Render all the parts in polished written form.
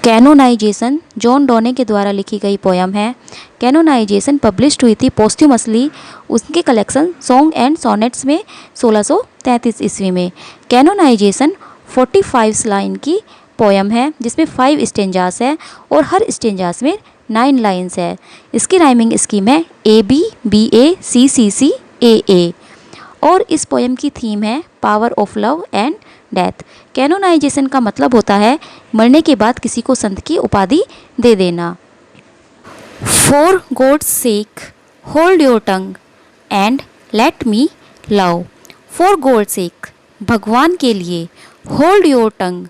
Canonization John डोने के द्वारा लिखी गई पोयम है। कैनोनाइजेशन पब्लिश्ड हुई थी पोस्ट्यूमसली उसके कलेक्शन सॉन्ग एंड सोनेट्स में 1633 ईस्वी में। कैनोनाइजेशन 45 लाइन की पोयम है जिसमें 5 स्टेंजास है और हर स्टेंजास में 9 लाइन्स है। इसकी राइमिंग स्कीम है AB BA CCC AA और इस पोयम की थीम है power of love and death. Canonization का मतलब होता है मरने के बाद किसी को संत की उपाधि दे देना। For God's sake hold your tongue and let me love. For God's sake भगवान के लिए, होल्ड योर टंग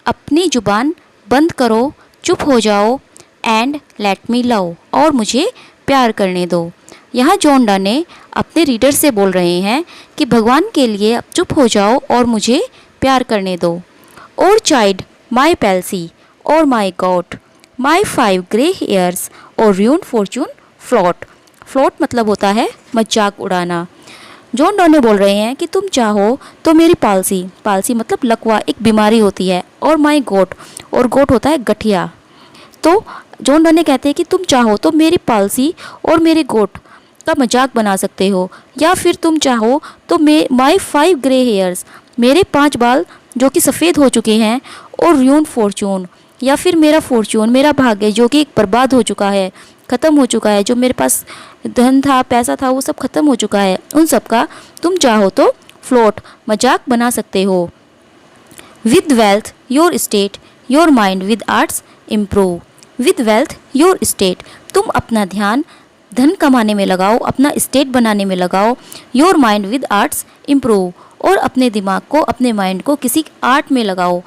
अपनी जुबान बंद करो, चुप हो जाओ, एंड लेट मी लव और मुझे प्यार करने दो। यहाँ जॉन डने अपने रीडर से बोल रहे हैं कि भगवान के लिए अब चुप हो जाओ और मुझे प्यार करने दो। और चाइल्ड माई पैल्सी और माई गॉड माई 5 ग्रे हेयर्स और र्यून फॉर्चून फ्लॉट। फ्लॉट मतलब होता है मजाक उड़ाना। जॉन डने बोल रहे हैं कि तुम चाहो तो मेरी पालसी, पालसी मतलब लकवा एक बीमारी होती है, और माई गोट, और गोट होता है गठिया। तो जॉन डने कहते हैं कि तुम चाहो तो मेरी पालसी और मेरे गोट का मजाक बना सकते हो, या फिर तुम चाहो तो माई 5 ग्रे हेयर्स मेरे 5 बाल जो कि सफ़ेद हो चुके हैं, और र्यून फॉर्चून या फिर मेरा फॉर्चून मेरा भाग्य जो कि बर्बाद हो चुका है, ख़त्म हो चुका है, जो मेरे पास धन था पैसा था वो सब ख़त्म हो चुका है, उन सब का तुम चाहो तो फ्लोट मजाक बना सकते हो। With wealth your state your mind with arts improve. With wealth your state तुम अपना ध्यान धन कमाने में लगाओ, अपना स्टेट बनाने में लगाओ। Your mind with arts improve और अपने दिमाग को अपने माइंड को किसी आर्ट में लगाओ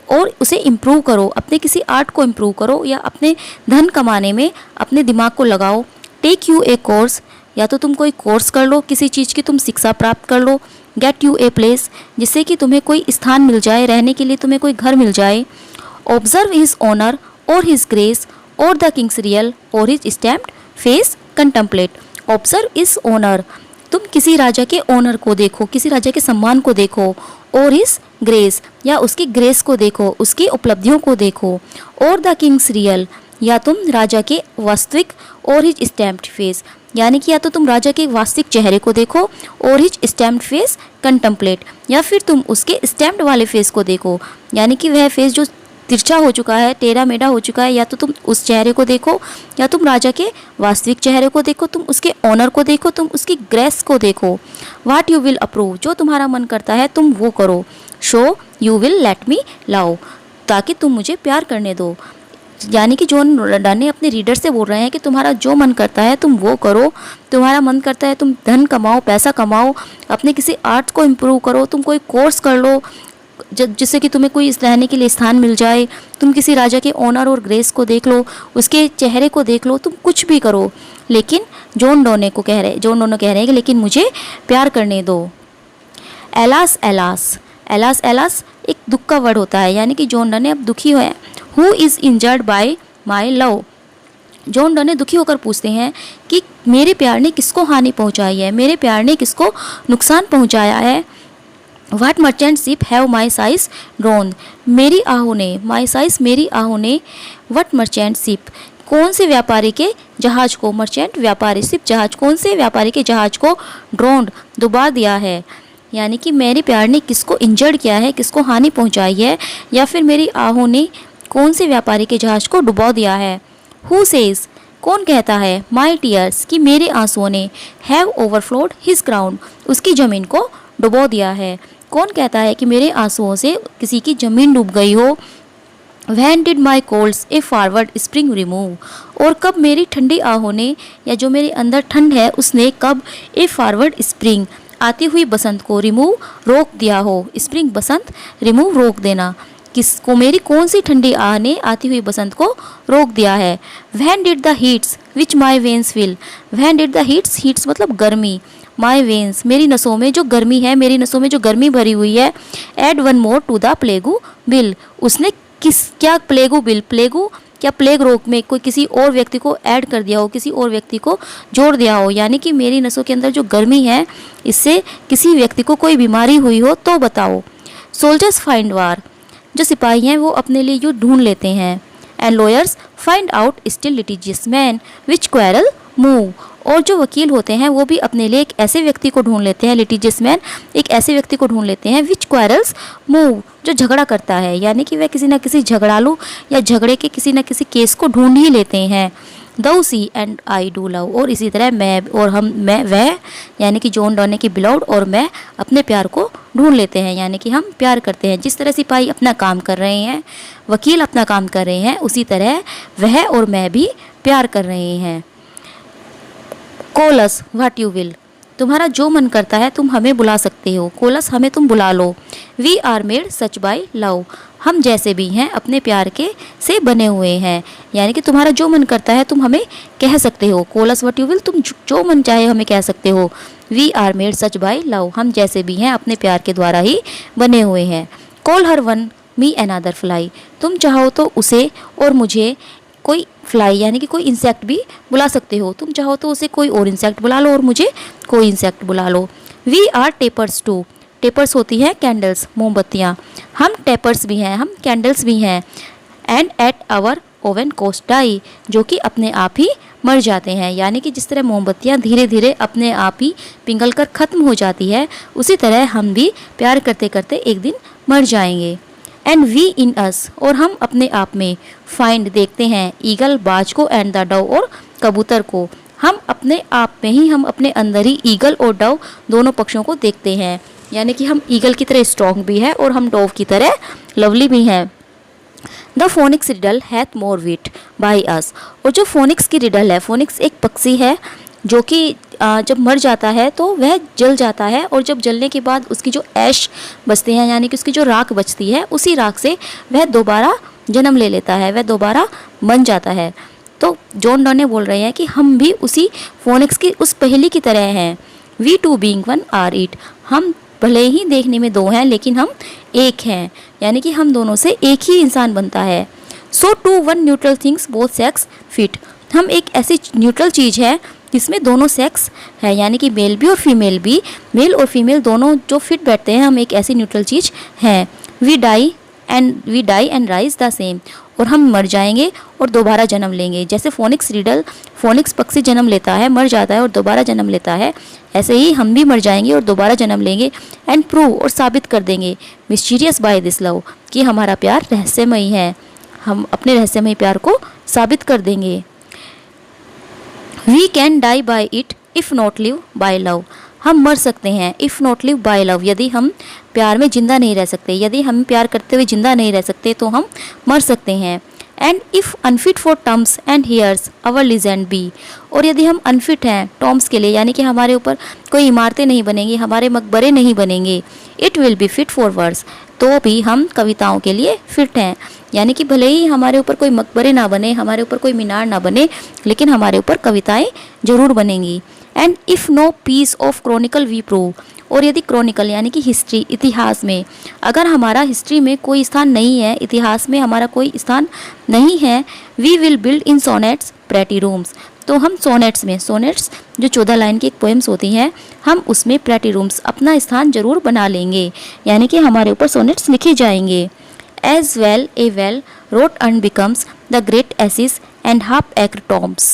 और उसे इम्प्रूव करो, अपने किसी आर्ट को इम्प्रूव करो या अपने धन कमाने में अपने दिमाग को लगाओ। टेक यू ए कोर्स या तो तुम कोई कोर्स कर लो, किसी चीज़ की तुम शिक्षा प्राप्त कर लो। गेट यू ए प्लेस जिससे कि तुम्हें कोई स्थान मिल जाए, रहने के लिए तुम्हें कोई घर मिल जाए। ऑब्जर्व हिज ऑनर और हिज ग्रेस और द किंग्स रियल और his stamped face contemplate. Observe his honour तुम किसी राजा के ऑनर को देखो, किसी राजा के सम्मान को देखो, और हिज ग्रेस या उसकी ग्रेस को देखो, उसकी उपलब्धियों को देखो। और द किंग्स रियल या तुम राजा के वास्तविक, और हिज स्टैम्प्ड फेस यानी कि या तो तुम राजा के वास्तविक चेहरे को देखो, और हिज स्टैम्प्ड फेस कंटेम्पलेट या फिर तुम उसके स्टैम्प्ड वाले फेस को देखो, यानी कि वह फेस जो तिरछा हो चुका है, टेढ़ा मेढ़ा हो चुका है, या तो तुम उस चेहरे को देखो, या तुम राजा के वास्तविक चेहरे को देखो, तुम उसके ऑनर को देखो, तुम उसकी ग्रेस को देखो। व्हाट यू विल अप्रूव जो तुम्हारा मन करता है तुम वो करो। Show you will let me love ताकि तुम मुझे प्यार करने दो। यानी कि जॉन डने अपने रीडर से बोल रहे हैं कि तुम्हारा जो मन करता है तुम वो करो। तुम्हारा मन करता है तुम धन कमाओ, पैसा कमाओ, अपने किसी आर्ट को इम्प्रूव करो, तुम कोई कोर्स कर लो जिससे कि तुम्हें कोई रहने के लिए स्थान मिल जाए, तुम किसी राजा के ऑनर और ग्रेस को देख लो, उसके चेहरे को देख लो, तुम कुछ भी करो। लेकिन जॉन डोने कह रहे हैं कि लेकिन मुझे प्यार करने दो। एलास एलास एलास एलास एक दुख का वर्ड होता है, यानी कि जॉन डने अब दुखी है। Who is injured by my love. John Donne दुखी होकर पूछते हैं कि मेरे प्यार ने किसको हानि पहुंचाई है, मेरे प्यार ने किसको नुकसान पहुंचाया है। What merchant ship have my size drawn? मेरी आहू ने, my size मेरी आहू ने, what merchant ship कौन से व्यापारी के जहाज को, मर्चेंट व्यापारी, शिप जहाज, कौन से व्यापारी के जहाज को ड्रोन्ड डुबा दिया है। यानी कि मेरे प्यार ने किसको इंजर्ड किया है, किसको हानि पहुंचाई है, या फिर मेरी आहू ने कौन से व्यापारी के जहाज को डुबा दिया है। Who says कौन कहता है, माई टीयर्स कि मेरे आंसुओं ने, हैव ओवरफ्लोड हिज क्राउन उसकी ज़मीन को डुबो दिया है। कौन कहता है कि मेरे आंसुओं से किसी की ज़मीन डूब गई हो। When did my coals a forward spring remove और कब मेरी ठंडी आहों ने या जो मेरे अंदर ठंड है उसने कब ए फॉरवर्ड स्प्रिंग आती हुई बसंत को रिमूव रोक दिया हो। स्प्रिंग बसंत, रिमूव रोक देना। किसको, मेरी कौन सी ठंडी आह ने आती हुई बसंत को रोक दिया है। When did the heats which my veins feel When did the heats मतलब गर्मी, माई वेन्स मेरी नसों में जो गर्मी है, मेरी नसों में जो गर्मी भरी हुई है। Add one more to the plaguy bill उसने क्या प्लेगू बिल, प्लेगू क्या प्लेग रोग में कोई किसी और व्यक्ति को ऐड कर दिया हो, किसी और व्यक्ति को जोड़ दिया हो। यानी कि मेरी नसों के अंदर जो गर्मी है इससे किसी व्यक्ति को कोई बीमारी हुई हो तो बताओ। सोल्जर्स फाइंड वार जो सिपाही हैं वो अपने लिए युद्ध ढूंढ लेते हैं। And lawyers find out still litigious man which quarrel move, और जो वकील होते हैं वो भी अपने लिए एक ऐसे व्यक्ति को ढूंढ लेते हैं, लिटिजियस मैन एक ऐसे व्यक्ति को ढूंढ लेते हैं विच क्वेरल्स मूव, जो झगड़ा करता है, यानी कि वह किसी न किसी झगड़ालू या झगड़े के किसी न किसी केस को ढूंढ ही लेते हैं। दो सी एंड आई डू लव, और इसी तरह मैं वह यानी कि जॉन डॉने की बिलोव्ड और मैं अपने प्यार को ढूंढ लेते हैं, यानी कि हम प्यार करते हैं। जिस तरह सिपाही अपना काम कर रहे हैं, वकील अपना काम कर रहे हैं, उसी तरह वह और मैं भी प्यार कर रहे हैं। Call us what you will, तुम्हारा जो मन करता है तुम हमें बुला सकते हो। कॉल अस, हमें तुम बुला लो। We are made such by love, हम जैसे भी हैं अपने प्यार के से बने हुए हैं, यानी कि तुम्हारा जो मन करता है तुम हमें कह सकते हो। Call us what you will, तुम जो मन चाहे हमें कह सकते हो। We are made such by love, हम जैसे भी हैं अपने प्यार के द्वारा ही बने हुए हैं। Call her one me another fly, तुम चाहो तो उसे और मुझे कोई फ्लाई यानी कि कोई इंसेक्ट भी बुला सकते हो। तुम चाहो तो उसे कोई और इंसेक्ट बुला लो और मुझे कोई इंसेक्ट बुला लो। We are tapers too, tapers होती हैं कैंडल्स, मोमबत्तियाँ, हम टेपर्स भी हैं, हम कैंडल्स भी हैं। And at our own cost die, जो कि अपने आप ही मर जाते हैं, यानी कि जिस तरह मोमबत्तियाँ धीरे धीरे अपने आप ही पिघल कर ख़त्म हो जाती है, उसी तरह हम भी प्यार करते करते एक दिन मर जाएंगे। एंड वी इन अस, और हम अपने आप में, फाइंड देखते हैं, ईगल बाज को, एंड द डव और कबूतर को, हम अपने आप में ही, हम अपने अंदर ही ईगल और डव दोनों पक्षों को देखते हैं, यानी कि हम ईगल की तरह स्ट्रॉन्ग भी है और हम डव की तरह लवली भी हैं। The phoenix riddle hath more wit by us, और जो फोनिक्स की रिडल है, फोनिक्स एक पक्षी है जो कि जब मर जाता है तो वह जल जाता है, और जब जलने के बाद उसकी जो ऐश बचते हैं यानी कि उसकी जो राख बचती है, उसी राख से वह दोबारा जन्म ले लेता है, वह दोबारा बन जाता है। तो जॉन डॉने बोल रहे हैं कि हम भी उसी फोनिक्स की उस पहेली की तरह हैं। We two being one are it, हम भले ही देखने में दो हैं लेकिन हम एक हैं, यानी कि हम दोनों से एक ही इंसान बनता है। So to one neutral things both sex fit, हम एक ऐसी न्यूट्रल चीज़ है जिसमें दोनों सेक्स है, यानी कि मेल भी और फीमेल भी, मेल और फीमेल दोनों जो फिट बैठते हैं, हम एक ऐसी न्यूट्रल चीज़ हैं। We die and rise the same, और हम मर जाएंगे और दोबारा जन्म लेंगे। जैसे फोनिक्स रिडल, फोनिक्स पक्षी जन्म लेता है, मर जाता है और दोबारा जन्म लेता है, ऐसे ही हम भी मर जाएंगे और दोबारा जन्म लेंगे। एंड प्रूव, और साबित कर देंगे, मिस्टीरियस बाय दिस लव, कि हमारा प्यार रहस्यमयी है, हम अपने रहस्यमयी प्यार को साबित कर देंगे। We can die by it if not live by love, हम मर सकते हैं if not live by love, यदि हम प्यार में जिंदा नहीं रह सकते, यदि हम प्यार करते हुए जिंदा नहीं रह सकते तो हम मर सकते हैं। And if unfit for terms and hearse our legend be, और यदि हम अनफिट हैं टर्म्स के लिए, यानी कि हमारे ऊपर कोई इमारतें नहीं बनेंगी, हमारे मकबरे नहीं बनेंगे, it will be fit for words, तो भी हम कविताओं के लिए फिट हैं, यानी कि भले ही हमारे ऊपर कोई मकबरे ना बने, हमारे ऊपर कोई मीनार ना बने, लेकिन हमारे ऊपर कविताएं जरूर बनेंगी। And if no piece of chronicle we prove, और यदि क्रॉनिकल यानी कि हिस्ट्री, इतिहास में अगर हमारा हिस्ट्री में कोई स्थान नहीं है, इतिहास में हमारा कोई स्थान नहीं है, we will build in sonnets pretty rooms, तो हम सोनेट्स में, सोनेट्स जो 14 लाइन की एक पोएम्स होती हैं, हम उसमें प्रेटी रूम्स अपना स्थान जरूर बना लेंगे, यानी कि हमारे ऊपर सोनेट्स लिखे जाएंगे। As well a well wrought and becomes the great asses and half-acre tombs,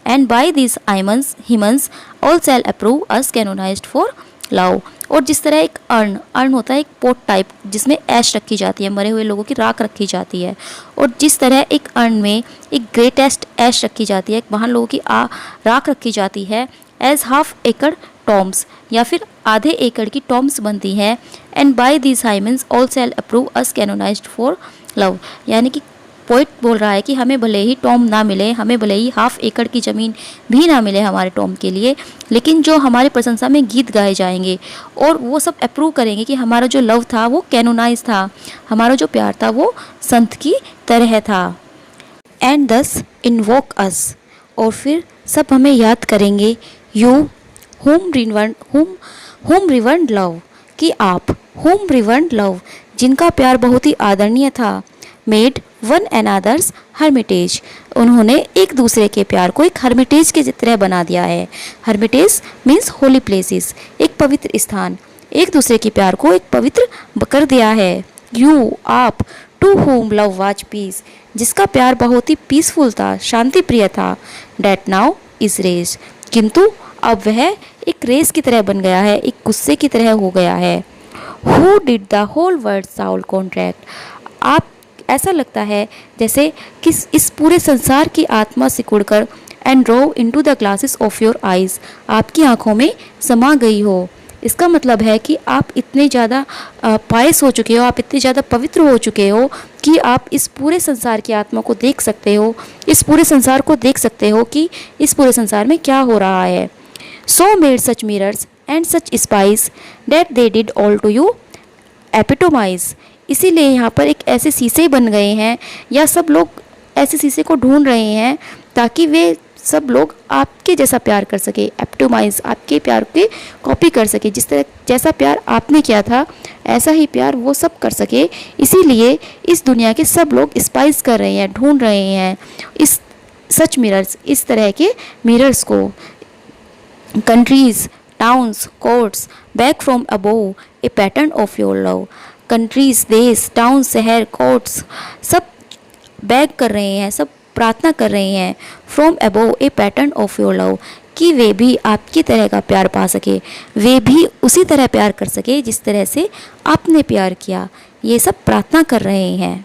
and by these hymns all shall approve us canonized for love, और जिस तरह एक अर्न होता है, एक पोट टाइप जिसमें ऐश रखी जाती है, मरे हुए लोगों की राख रखी जाती है, और जिस तरह एक अर्न में एक ग्रेटेस्ट ऐश रखी जाती है, महान लोगों की राख रखी जाती है, एज हाफ एकड़ टॉम्स, या फिर आधे एकड़ की टॉम्स बनती हैं। And by these hymns all shall approve us canonized for love, यानी कि पोइट बोल रहा है कि हमें भले ही टॉम ना मिले, हमें भले ही हाफ एकड़ की ज़मीन भी ना मिले हमारे टॉम के लिए, लेकिन जो हमारे प्रशंसा में गीत गाए जाएंगे और वो सब अप्रूव करेंगे कि हमारा जो लव था वो कैनोनाइज था, हमारा जो प्यार था वो संत की तरह था। एंड दस इन्वोक अस, और फिर सब हमें याद करेंगे, यू होम रिवर्ड लव, कि आप होम रिवर्ड लव, जिनका प्यार बहुत ही आदरणीय था, मेड वन अनदर्स हर्मिटेज, उन्होंने एक दूसरे के प्यार को एक हर्मिटेज की तरह बना दिया है। हर्मिटेज मीन्स होली प्लेसेस, एक पवित्र स्थान, एक दूसरे के प्यार को एक पवित्र कर दिया है। यू आप to whom love was peace, जिसका प्यार बहुत ही पीसफुल था, शांति प्रिय था, डेट नाउ इज रेज, किंतु अब वह एक रेस की तरह बन गया है, एक गुस्से की तरह हो गया है। Who did the whole world soul contract, आप ऐसा लगता है जैसे कि इस पूरे संसार की आत्मा सिकुड़कर and drove into the glasses of your eyes, आपकी आंखों में समा गई हो। इसका मतलब है कि आप इतने ज़्यादा पायस हो चुके हो, आप इतने ज़्यादा पवित्र हो चुके हो कि आप इस पूरे संसार की आत्मा को देख सकते हो, इस पूरे संसार को देख सकते हो कि इस पूरे संसार में क्या हो रहा है। So made such mirrors and such spies that they did all to you epitomize, इसीलिए यहाँ पर एक ऐसे शीशे बन गए हैं, या सब लोग ऐसे शीशे को ढूंढ रहे हैं ताकि वे सब लोग आपके जैसा प्यार कर सके, एपिटोमाइज, आपके प्यार के कॉपी कर सके, जिस तरह जैसा प्यार आपने किया था ऐसा ही प्यार वो सब कर सके। इसीलिए इस दुनिया के सब लोग स्पाइस कर रहे हैं, ढूंढ रहे हैं इस सच मिरर्स, इस तरह के मिरर्स को। Countries, towns, courts back from above A pattern of your love, countries, देश, टाउन, शहर, कोर्ट्स सब बैक कर रहे हैं, सब प्रार्थना कर रहे हैं from above A pattern of your love, कि वे भी आपकी तरह का प्यार पा सके, वे भी उसी तरह प्यार कर सके जिस तरह से आपने प्यार किया। ये सब प्रार्थना कर रहे हैं।